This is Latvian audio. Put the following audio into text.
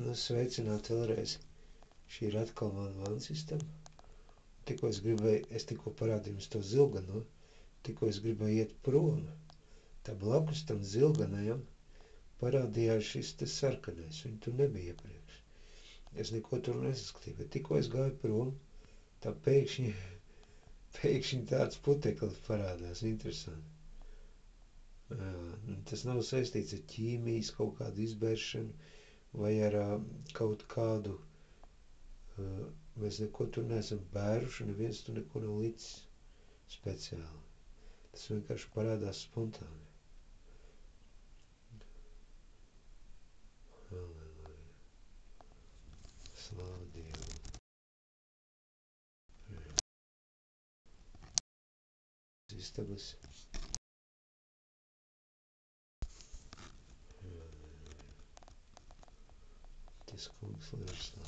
Nu, sveicināt vēlreiz. Šī ir atkal mana vana sistēma. Es tikko parādīju jums to zilgano, tikko es gribēju iet prom. Tā blakus tam zilganajam parādījās šis te sarkanais. Viņu tur nebija iepriekš. Es neko tur nesaskatīju, bet tikko es gāju prom, tā pēkšņi tāds puteklis parādās. Interesanti. Jā, tas nav saistīts ar ķīmijas kaut kādu izbēršanu vai ar kaut kādu, mēs neko tur neesam bēruši, neviens tur neko nav licis speciāli. Tas vienkārši parādās spontāni. Halleluja. Slavu Dievu. Istabas. Tas kungs lai ir slavu.